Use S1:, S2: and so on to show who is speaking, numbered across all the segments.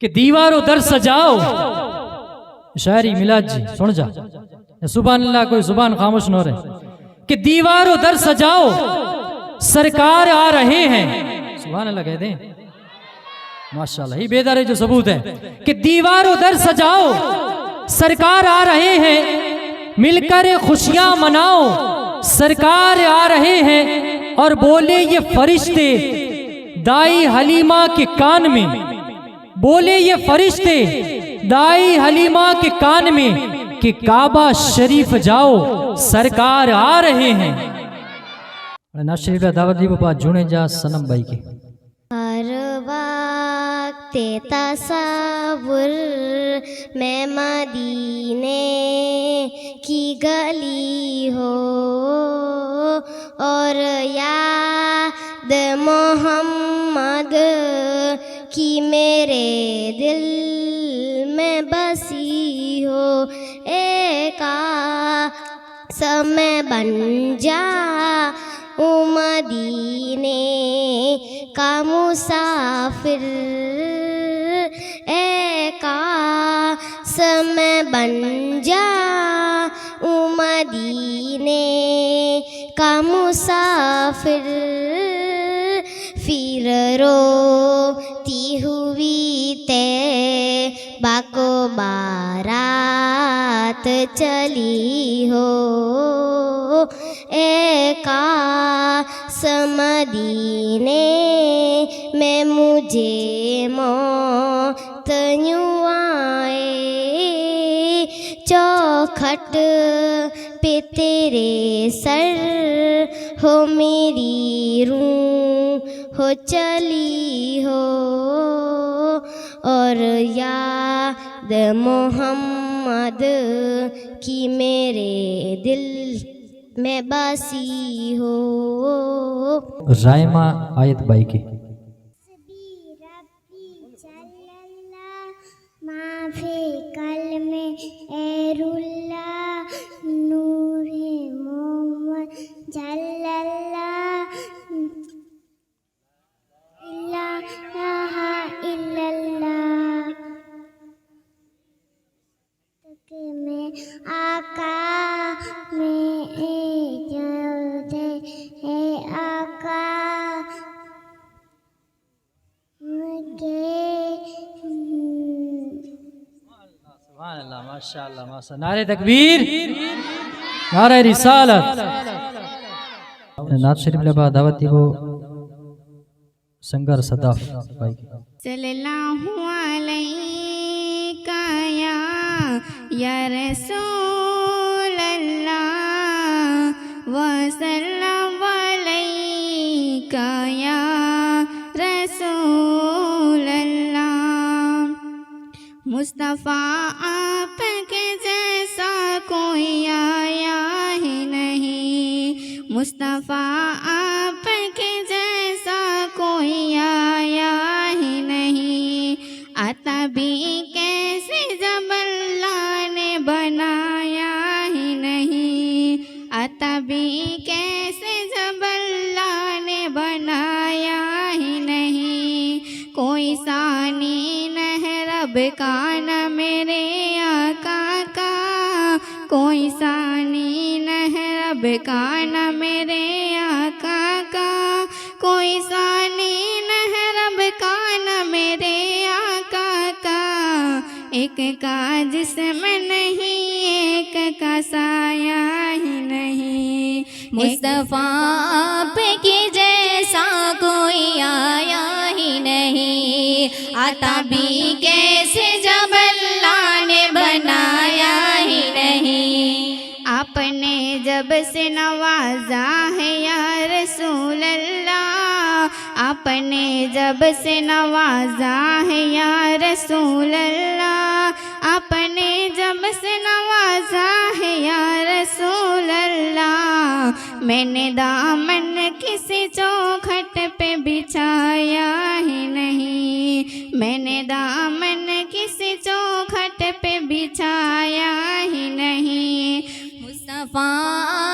S1: कि दीवारों दर सजाओ। शायरी मिलाद जी सुन जा, सुभान अल्लाह, कोई जुबान खामोश न रहे। कि दीवारों दर सजाओ, सरकार आ रहे हैं। सुभान अल्लाह कह दें, माशाल्लाह, ही बेदारे जो सबूत है कि दीवारों दर सजाओ, सरकार आ रहे हैं, मिलकर खुशियां मनाओ, सरकार आ रहे हैं। और बोले ये फरिश्ते दाई हलीमा के कान में, बोले ये फरिश्ते दाई हलीमा के कान में कि काबा शरीफ जाओ, सरकार आ रहे हैं। ना शरीफ दावत दी बाबा जुने जा सनम भाई के।
S2: हर वक्त तसव्वुर में मदीने की गली हो, और याद मोहम्मद की मेरे दिल में बसी हो। एक समय बन जा मदीने का मुसाफिर, एका समय बन जा मदीने का मुसाफिर। फिर रोती हुई तैबा को बारात चली हो, एका मदीने में मुझे मौत यूं आए। चौखट पे तेरे सर हो मेरी रूह हो चली हो, और याद मोहम्मद की मेरे दिल में बसी हो।
S1: रायमा आयत बाई की।
S2: माफे कल में एरुल्ला नूरे मोहम्मद जल्लल्लाह इलाहा इल्लल्लाह। तके में आका में जलते है आका
S1: माशाअल्लाह माशा। नारे तकबीर, नारे रिसालत। नात शरीफ ले बाद दावत वो संगर सदाफ भाई
S3: सल्लल्लाहु अलैका या रसूल अल्लाह, व सल्लम अलैका या रसूल अल्लाह। मुस्तफ़ा आपके जैसा कोई आया ही नहीं, मुस्तफ़ा आपके जैसा कोई आया ही नहीं। आता भी कैसे जब अल्लाह ने बनाया ही नहीं, आता भी कैसे जब अल्लाह ने बनाया ही नहीं। कोई सानी रब का न मेरे आका का, कोई सानी न है रब का न मेरे आका का, कोई सानी न है रब का न मेरे आका का। एक का जिस्म नहीं, एक का साया ही नहीं।
S4: मुस्तफ़ा आपके जैसा कोई आया ही नहीं, आता भी कैसे जब अल्लाह ने बनाया ही नहीं।
S3: आपने जब से नवाजा है या रसूल अल्लाह, आपने जब से नवाजा है या रसूल अल्लाह, आपने जब से नवाजा है या रसूल अल्लाह। मैंने दामन किसी चौखट पे बिछाया ही नहीं, मैंने दामन किसी चौखट पे बिछाया ही नहीं।
S4: मुस्तफ़ा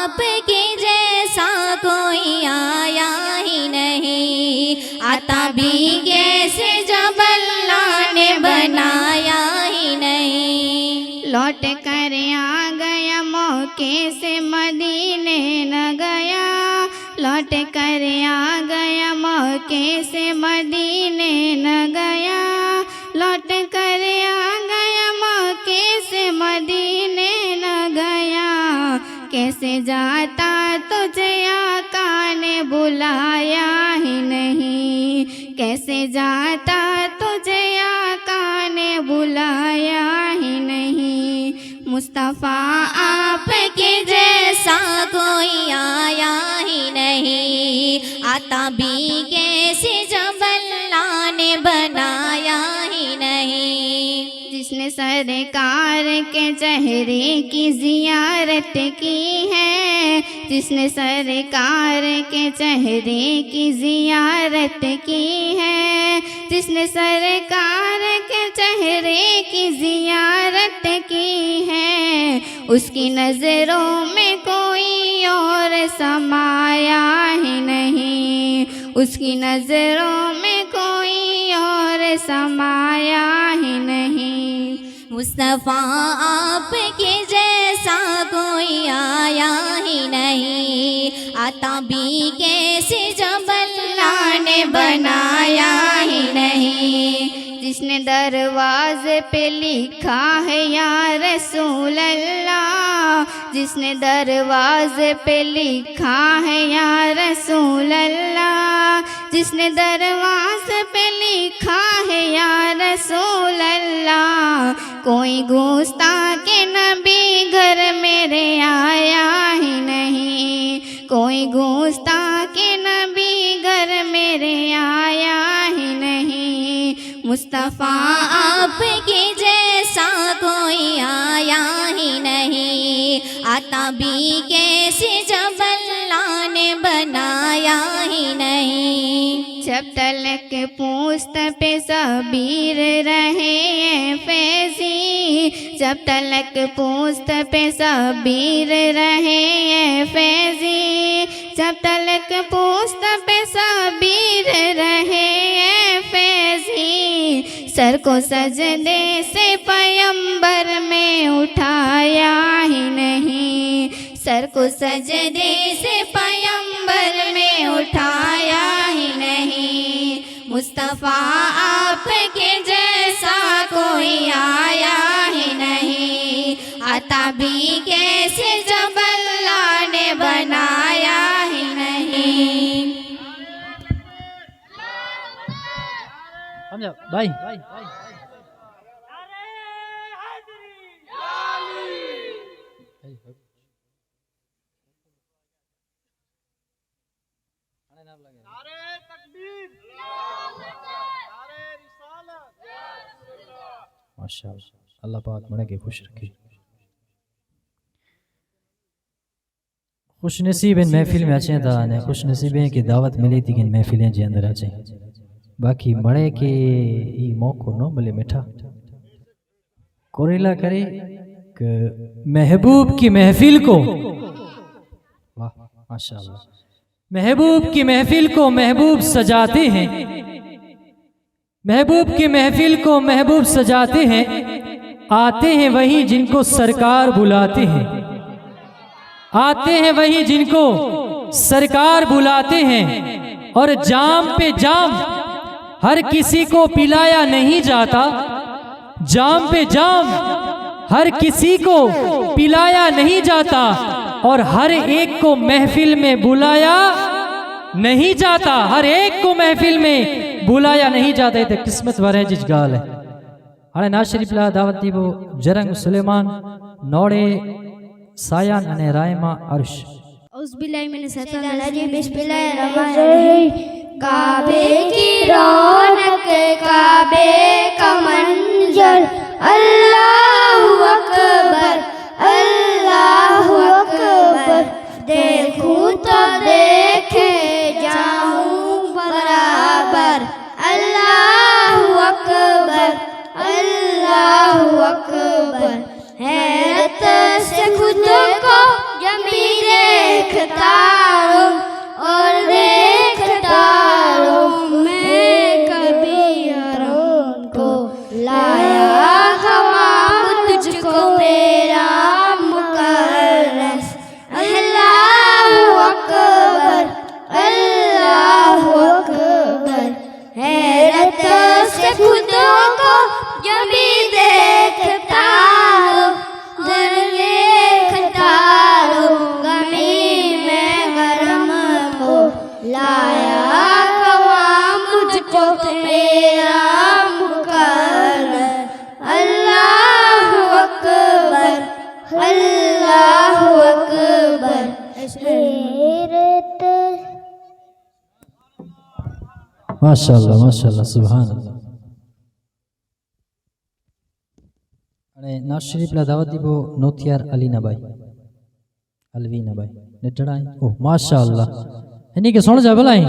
S4: आपके जैसा कोई आया ही नहीं, आता भी कैसे जब अल्लाह ने बनाया
S3: लौट कर आ गया, मौके से मदीने न गया। लौट कर आ गया, मौके से मदीने न गया। लौट कर आ गया, मौके से मदीने न गया। कैसे जाता तुझे आका ने बुलाया ही नहीं। कैसे जाता तुझे आका ने बुलाया ही नहीं। मुस्तफ़ा
S4: आपके जैसा कोई आया ही नहीं। आता भी कैसे जब अल्लाह ने बनाया ही नहीं।
S3: जिसने सरकार के चेहरे की ज़ियारत की है। जिसने सरकार के चेहरे की ज़ियारत की है। जिसने सरकार के चेहरे की ज़ियारत की है। उसकी नज़रों में कोई और समाया ही नहीं। उसकी नज़रों में कोई और समाया ही नहीं।
S4: मुस्तफ़ा आपके जैसा कोई आया ही नहीं। आता भी कैसे जब अल्लाह ने बनाया ही नहीं।
S3: जिसने दरवाजे पे लिखा है या रसूल अल्लाह। जिसने दरवाजे पे लिखा है या रसूल अल्लाह। जिसने दरवाजे पे लिखा है या रसूल अल्लाह। कोई गुस्ताखे नबी घर मेरे आया ही नहीं। कोई गुस्ताखे नबी घर मेरे आया ही नहीं।
S4: मुस्तफ़ा आपके जैसा कोई आया ही नहीं। आता भी कैसे जब अल्लाह ने बनाया ही नहीं।
S3: जब तलक पूस्त पे सबीर रहे फैज़ी। जब तलक पूस्त पे सबीर रहे फैज़ी। जब तलक पूस्त पे सबीर रहे फैज़ी। सर को सजदे से पैगंबर में उठाया ही नहीं। सर को सजदे से पैगंबर में उठाया ही नहीं। मुस्तफ़ा आपके जैसा कोई आया ही नहीं। आता भी कैसे जब अल्लाह ने बनाया ही नहीं।
S1: समझा भाई? माशाअल्लाह, अल्लाह पाक मने के खुश रखे। खुश नसीब इन महफिल में अचे था ने खुश नसीब है कि दावत मिली थी कि इन महफिलें जे अंदर अचे। बाकी मड़े के ई मौको न मिले मिठा कोरेला करे कि महबूब की महफिल को, वाह माशाअल्लाह, महबूब की महफिल को महबूब सजाते हैं। महबूब की महफिल को महबूब सजाते हैं। आते हैं वही जिनको सरकार बुलाते हैं। आते हैं वही जिनको सरकार बुलाते हैं। और जाम पे जाम हर किसी को पिलाया नहीं जाता। जाम पे जाम हर किसी को पिलाया नहीं जाता। और हर एक को महफिल में बुलाया नहीं जाता। हर एक को महफिल में बुलाया नहीं जाता। तो किस्मत वारे जिस गाल है हाणे ना शरीफ ला दावत दी वो जरंग सुलेमान नौड़े सायान अने रायमा अर्श।
S2: काबे की रौनक काबे का मंजर अल्लाहु अकबर अल्लाहु अकबर। देखूं तो देखे जाऊं बराबर अल्लाहु अकबर अल्लाहु अकबर। हैरत से खुद को जमी देखता हूँ और देखता हूँ मैं कभी को लाया खवाब तुझको
S1: माशाअल्लाह सुभान अल्लाह। અને નાશ શરીફલા દાવત દીબો નોથિયાર અલીનાબાઈ અલવીનાબાઈ નેટડાઈ ઓ માશાઅલ્લાહ એની કે સુણ જા ભલાઈ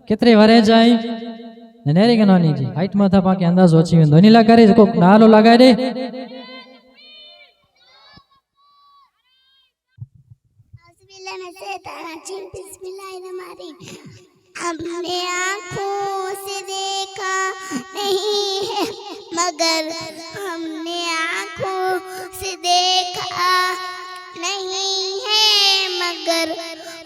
S1: કેતરે વરે જાય ને નેરે ગનાની જી હાઈટ માં થા પાકે અંદાજો ઓછી વેંદો ની લગારે કોક નાલો લગાય દે
S2: हमने आँखों से देखा नहीं है मगर हमने आँखों से देखा नहीं है मगर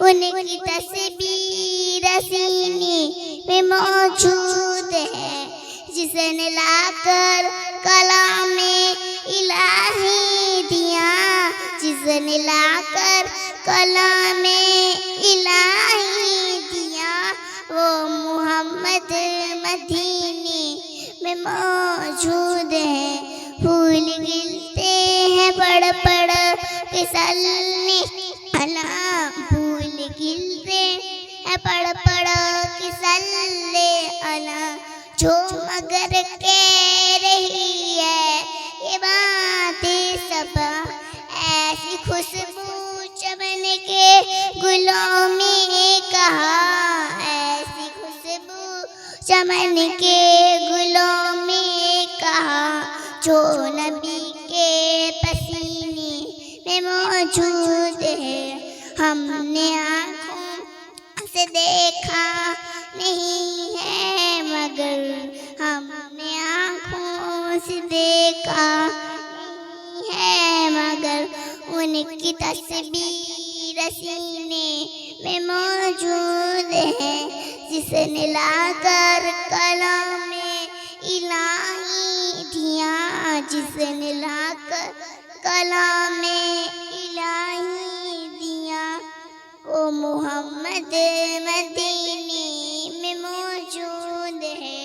S2: उनकी तस्वीर सीने में मौजूद है जिसने लाकर कलाम इलाही दिया जिसने लाकर कलाम इलाही दिया वो मोहम्मद मदीने में मौजूद है। फूल गिरते हैं पड़ पड़ फिसलने अला फूल गिरते हैं पड़ पड़ फिसलने अला जो मगर कह रही है ये बातें सब ऐसी खुशबू चमन के गुलों में कहा ऐसी खुशबू चमन के गुलों में कहा जो नबी के पसीने में मौजूद है। हमने आँखों से देखा नहीं है मगर हमने आँखों से देखा नहीं है मगर उनकी तस्वीर सीने में मौजूद है जिसने लाकर कलाम इलाही दिया जिसने लाकर कलाम इलाही दिया वो मोहम्मद मदीने में मौजूद है।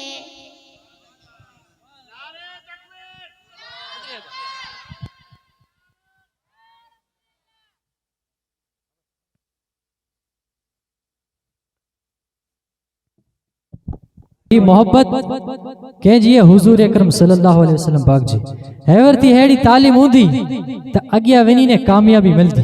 S1: मोहब्बत के जी हुजूर अकरम सल्लल्लाहु अलैहि वसल्लम पाक जी हैवरती हेड़ी तालीम हूंदी त अगिया वनी ने कामयाबी मिलती